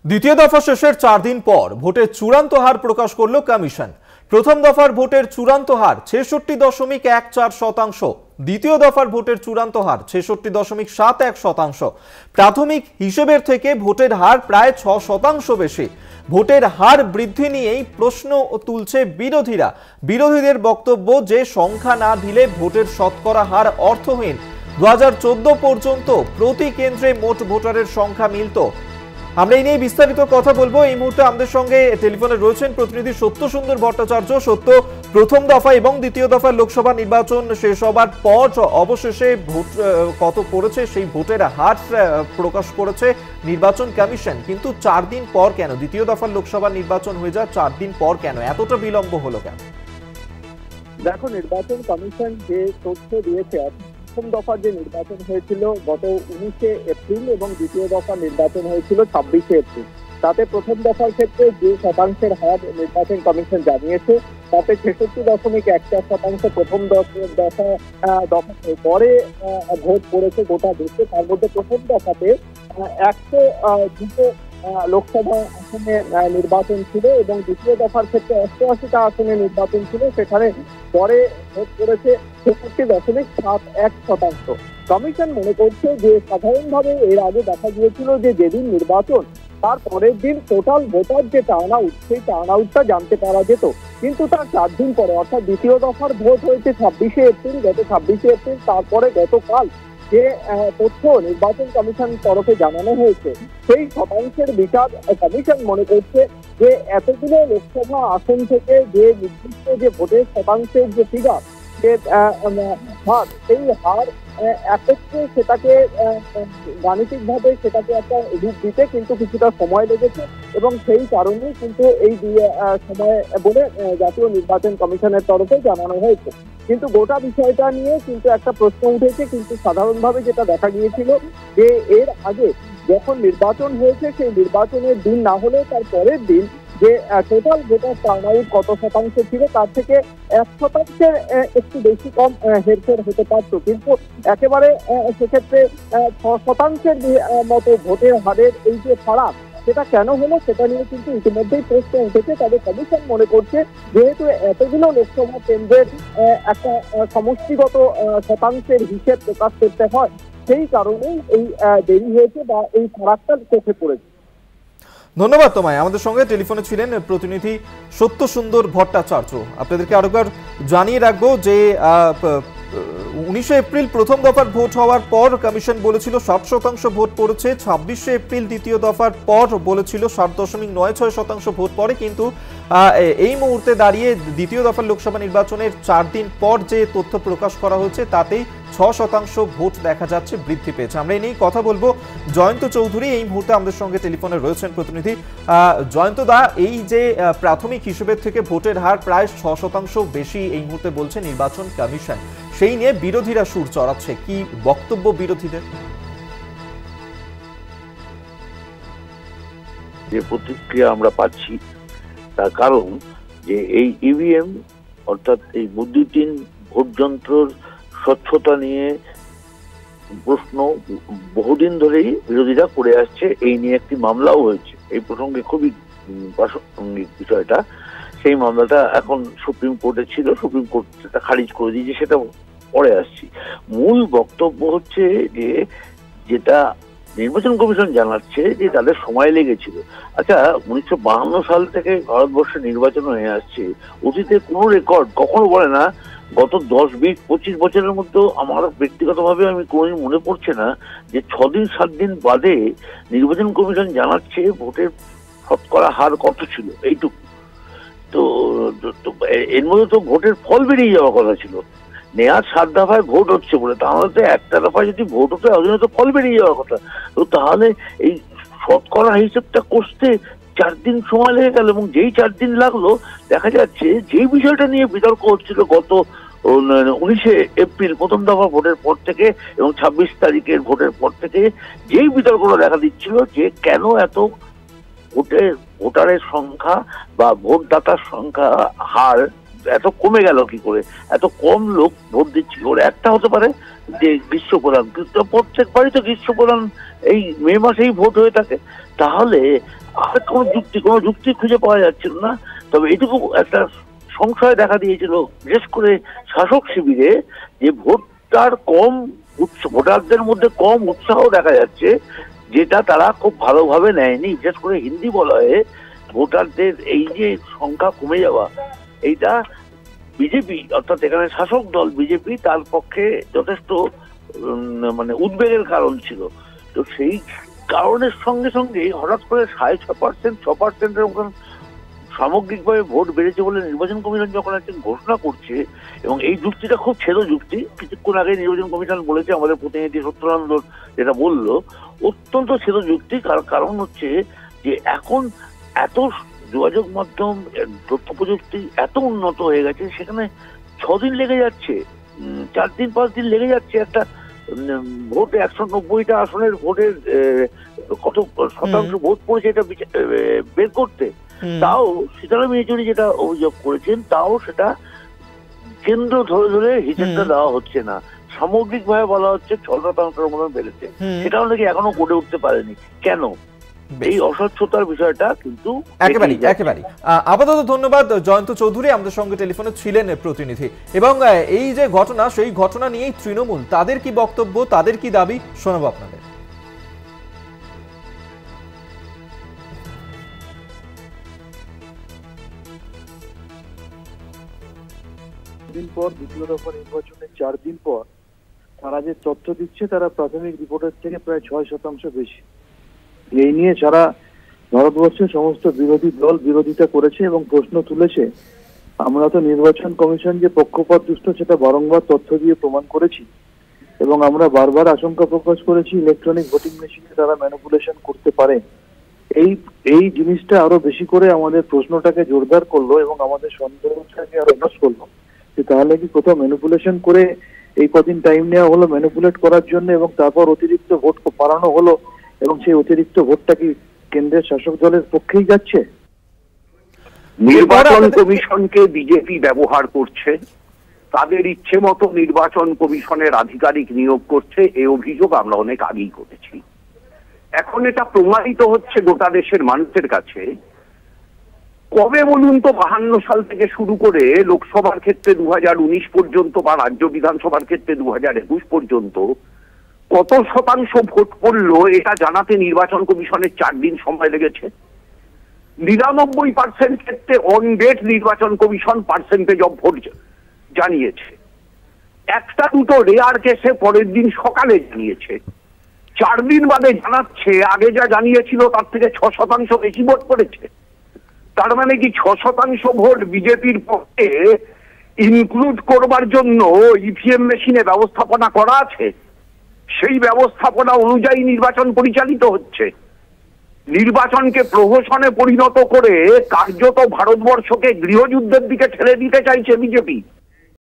দ্বিতীয় দফা শেষের 4 দিন পর ভোটের চূড়ান্ত হার প্রকাশ করল কমিশন। প্রথম দফার ভোটের চূড়ান্ত হার 66.14%, দ্বিতীয় দফার ভোটের চূড়ান্ত হার 66.71%। প্রাথমিক হিসেবের থেকে ভোটের হার প্রায় 6% বেশি। ভোটের হার বৃদ্ধি নিয়েই প্রশ্ন তুলছে বিরোধীরা। বিরোধীদের বক্তব্য যে সংখ্যা না দিলে ভোটের শতকরা হার অর্থহীন। 2014 পর্যন্ত প্রতি কেন্দ্রে মোট ভোটারের সংখ্যা মিলত। আমরা এই নিয়ে বিস্তারিত কথা বলবো। এই মুহূর্তে আমাদের সঙ্গে টেলিফোনে রয়েছেন প্রতিনিধি সত্যসুন্দর ভট্টাচার্য। সত্য, প্রথম দফা এবং দ্বিতীয় দফার লোকসভা নির্বাচন শেষ হবার পর অবশেষে ভোট কত পড়েছে সেই ভোটের হার প্রকাশ করেছে নির্বাচন কমিশন, কিন্তু 4 দিন পর কেন? দ্বিতীয় দফার লোকসভা নির্বাচন হয়ে যায় 4 দিন পর কেন? এতটা বিলম্ব হলো কেন? দেখো, নির্বাচন কমিশন যে তথ্য দিয়েছে, প্রথম দফার যে নির্বাচন হয়েছিল গত 19 এপ্রিল এবং দ্বিতীয় দফার নির্বাচন হয়েছিল 26 এপ্রিল, তাতে প্রথম দফার ক্ষেত্রে যে শতাংশের হার নির্বাচন কমিশন জানিয়েছে তাতে 66.14% প্রথম দফা পরে ভোট পড়েছে গোটা দেশে। তার মধ্যে প্রথম দফাতে 102 লোকসভা আসনে নির্বাচন ছিল এবং দ্বিতীয় দফার ক্ষেত্রে 88টা আসনে নির্বাচন ছিল, সেখানে পরে ভোট করেছে 66.71%। কমিশন মনে করছে যে সাধারণভাবে এর আগে দেখা গিয়েছিল যে যেদিন নির্বাচন তার পরের দিন টোটাল ভোটার যে টার্ন আউট, সেই টার্ন আউটটা জানতে পারা যেত, কিন্তু তার 4 দিন পরে অর্থাৎ দ্বিতীয় দফার ভোট হয়েছে 26 এপ্রিল, গত 26 এপ্রিল, তারপরে গতকাল যে তথ্য নির্বাচন কমিশন তরফে জানানো হয়েছে সেই শতাংশের বিচার কমিশন মনে করছে যে এতগুলো লোকসভা আসন থেকে যে নির্দিষ্ট যে ভোটের শতাংশের যে ফিগার, যে হার, সেই হার একত্রে সেটাকে গাণিতিকভাবে সেটাকে একটা রূপ দিতে কিন্তু কিছুটা সময় লেগেছে এবং সেই কারণেই কিন্তু এই সময় বলে জাতীয় নির্বাচন কমিশনের তরফে জানানো হয়েছে। কিন্তু গোটা বিষয়টা নিয়ে কিন্তু একটা প্রশ্ন উঠেছে, কিন্তু সাধারণভাবে যেটা দেখা গিয়েছিল যে এর আগে যখন নির্বাচন হয়েছে সেই নির্বাচনের দিন না হলে তার পরের দিন যে টোটাল ভোটার টার্ন আউট কত শতাংশ ছিল তার থেকে 1% একটু বেশি কম হেরফের হতে পারত, কিন্তু একেবারে সেক্ষেত্রে 6% মতো ভোটের হারের এই যে ফারাক, সেটা কেন হলো সেটা নিয়ে কিন্তু ইতিমধ্যেই প্রশ্ন উঠেছে। তবে কমিশন মনে করছে যেহেতু এতগুলো লোকসভা কেন্দ্রের একটা সমষ্টিগত শতাংশের হিসেব প্রকাশ করতে হয়, সেই কারণেই এই দেরি হয়েছে বা এই ফারাকটা চোখে পড়েছে। ধন্যবাদ তোমায়। আমাদের সঙ্গে টেলিফোনে ছিলেন প্রতিনিধি সত্যসুন্দর ভট্টাচার্য। আপনাদেরকে আরেকবার জানিয়ে রাখবো যে 19 এপ্রিল প্রথম দফার ভোট হওয়ার পর কমিশন বলেছিল 60% ভোট পড়েছে। 26 এপ্রিল দ্বিতীয় দফার পর বলেছিল 7.96% ভোট পড়ে, কিন্তু এই মুহূর্তে দাঁড়িয়ে দ্বিতীয় দফার লোকসভা নির্বাচনের 4 দিন পর যে তথ্য প্রকাশ করা হয়েছে তাতেই 6% ভোট দেখা যাচ্ছে বৃদ্ধি পেয়েছে। আমরা এই নিয়ে কথা বলবো। জয়ন্ত চৌধুরী এই মুহূর্তে আমাদের সঙ্গে টেলিফোনে রয়েছেন প্রতিনিধি। জয়ন্ত দা, এই যে প্রাথমিক হিসেবের থেকে ভোটের হার প্রায় 6% বেশি এই মুহূর্তে বলছে নির্বাচন কমিশন, সেই নিয়ে বিরোধীরা সুর চড়াচ্ছে, কি বক্তব্য বিরোধীদের? যে প্রতিক্রিয়া আমরা পাচ্ছি তার কারণ যে এই ইভিএম অর্থাৎ এই বৈদ্যুতিন ভোট যন্ত্রের স্বচ্ছতা নিয়ে প্রশ্ন বহুদিন ধরেই বিরোধীরা করে আসছে। এই নিয়ে একটি মামলাও হয়েছে এই প্রসঙ্গে, খুবই প্রাসঙ্গিক বিষয়টা। সেই মামলাটা এখন সুপ্রিম কোর্টে ছিল, সুপ্রিম কোর্ট সেটা খারিজ করে দিয়েছে, সেটা পরে আসছি। মূল বক্তব্য হচ্ছে যে যেটা নির্বাচন কমিশন জানাচ্ছে যে তাদের সময় লেগেছিল। আচ্ছা, 1952 সাল থেকে ভারতবর্ষে নির্বাচন হয়ে আসছে, অতীতে কোনো রেকর্ড কখনো বলে না গত 10-20-25 বছরের মধ্যে আমার ব্যক্তিগতভাবে আমি কোনোদিন মনে পড়ছে না যে 6 দিন 7 দিন বাদে নির্বাচন কমিশন জানাচ্ছে ভোটের শতকরা হার কত ছিল, এইটুকু। তো এর মধ্যে তো ভোটের ফল বেরিয়ে যাওয়ার কথা ছিল। নেয়ার 7 দফায় ভোট হচ্ছে বলে, তাহলে তো একটা দফায় যদি ভোট হতো ওই তো ফল বেরিয়ে যাওয়ার কথা। তো তাহলে এই শতকরা হিসেবটা করতে 4 দিন সময় লেগে গেল, এবং যেই 4 দিন লাগলো দেখা যাচ্ছে যেই বিষয়টা নিয়ে বিতর্ক হচ্ছিল গত 19 এপ্রিল প্রথম দফা ভোটের পর থেকে এবং 26 তারিখের ভোটের পর থেকে যেই বিতর্কটা দেখা দিচ্ছিল যে কেন এত ভোটারের সংখ্যা বা ভোটদাতার সংখ্যা হার এত কমে গেল কি করে, এত কম লোক ভোট দিচ্ছে কি করে? একটা হতে পারে যে গ্রীষ্ম প্রধান, প্রত্যেক বাড়ি তো গ্রীষ্ম প্রধান এই মে মাসেই ভোট হয়ে থাকে, তাহলে আর কোনো যুক্তি খুঁজে পাওয়া যাচ্ছিল না। তবে এটুকু একটা সংশয় দেখা দিয়েছিল বিশেষ করে শাসক শিবিরে, যে ভোটারদের মধ্যে কম উৎসাহ দেখা যাচ্ছে, যেটা তারা খুব ভালোভাবে নেয়নি। বিশেষ করে হিন্দি বলয়ে ভোটারদের এই যে সংখ্যা কমে যাওয়া, এইটা বিজেপি অর্থাৎ এখানে শাসক দল বিজেপি তার পক্ষে যথেষ্ট মানে উদ্বেগের কারণ ছিল। তো সেই কারণের সঙ্গে সঙ্গে হঠাৎ করে 6.5% মতন সামগ্রিকভাবে ভোট বেড়েছে বলে নির্বাচন কমিশন যখন একদিন ঘোষণা করছে, এবং এই যুক্তিটা খুব ছেদ যুক্তি, কিছুক্ষণ আগে নির্বাচন কমিশন বলেছে, আমাদের প্রতিনিধি সত্যনারায়ণ যেটা বললো অত্যন্ত ছেদ যুক্তি। কারণ হচ্ছে যে এখন এত যোগাযোগ মাধ্যম, তথ্য প্রযুক্তি এত উন্নত হয়ে গেছে, সেখানে 6 দিন লেগে যাচ্ছে, 4 দিন 5 দিন লেগে যাচ্ছে একটা ভোটে 190টা আসনের ভোটের কত শতাংশ ভোট পড়েছে এটা বের করতে। তাও সীতারাম ইয়েচুরি যেটা অভিযোগ করেছেন, তাও সেটা কেন্দ্র ধরে ধরে হিসেবটা দেওয়া হচ্ছে না, সামগ্রিকভাবে বলা হচ্ছে 6% মতো বেড়েছে, সেটাও নাকি এখনো করে উঠতে পারেনি। কেন? এই অস্বচ্ছতার বিষয়টা কিন্তু একেবারে। আপাতত ধন্যবাদ জয়ন্ত চৌধুরী, আমাদের সঙ্গে টেলিফোনে ছিলেন প্রতিনিধি। এবং এই যে ঘটনা, সেই ঘটনা নিয়েই তৃণমূল, তাদের কি বক্তব্য, তাদের কি দাবি, শোনাবো আপনাদের। দিন পর দ্বিতীয় দফা নির্বাচনের 4 দিন পর তারা যে তথ্য দিচ্ছে, তারা প্রাথমিক রিপোর্টের থেকে প্রায় 6% বেশি। এই নিয়ে সারা ভারতবর্ষের সমস্ত বিরোধী দল বিরোধিতা করেছে এবং প্রশ্ন তুলেছে। আমরা তো নির্বাচন কমিশন যে পক্ষপাত দুষ্ট সেটা বারংবার তথ্য দিয়ে প্রমাণ করেছি, এবং আমরা বারবার আশঙ্কা প্রকাশ করেছি ইলেকট্রনিক ভোটিং মেশিনে তারা ম্যানিপুলেশন করতে পারে। এই জিনিসটা আরো বেশি করে আমাদের প্রশ্নটাকে জোরদার করলো এবং আমাদের সন্দেহটাকে আরো প্রকাশ করলো যে তাহলে কি কোথাও ম্যানিপুলেশন করে এই কদিন টাইম নেওয়া হলো ম্যানিপুলেট করার জন্য, এবং তারপর অতিরিক্ত ভোট বাড়ানো হলো, এবং সেই অতিরিক্ত ভোটটা কি কেন্দ্রের শাসক দলের পক্ষেই যাচ্ছে? নির্বাচন কমিশনকে বিজেপি ব্যবহার করছে, তাদের ইচ্ছে মতো নির্বাচন কমিশনের আধিকারিক নিয়োগ করছে, এই অভিযোগ আমরা অনেক আগেই করেছি। এখন এটা প্রমাণিত হচ্ছে গোটা দেশের মানুষের কাছে। কবে বলুন তো 52 সাল থেকে শুরু করে লোকসভার ক্ষেত্রে 2019 পর্যন্ত বা রাজ্য বিধানসভার ক্ষেত্রে 2021 পর্যন্ত কত শতাংশ ভোট পড়লো এটা জানাতে নির্বাচন কমিশনের 4 দিন সময় লেগেছে। 99% ক্ষেত্রে অন ডেট নির্বাচন কমিশন পার্সেন্টেজ অফ ভোট জানিয়েছে। একটা দুটো রেয়ার কেসে পরের দিন সকালে জানিয়েছে। 4 দিন বাদে জানাচ্ছে আগে যা জানিয়েছিল তার থেকে 6% বেশি ভোট পড়েছে। তার মানে কি 6% ভোট বিজেপির পক্ষে ইনক্লুড করবার জন্য ইভিএম মেশিনে ব্যবস্থাপনা করা আছে, সেই ব্যবস্থাপনা অনুযায়ী নির্বাচন পরিচালিত হচ্ছে। নির্বাচনকে প্রহসনে পরিণত করে কার্যত ভারতবর্ষকে গৃহযুদ্ধের দিকে ঠেলে দিতে চাইছে বিজেপি।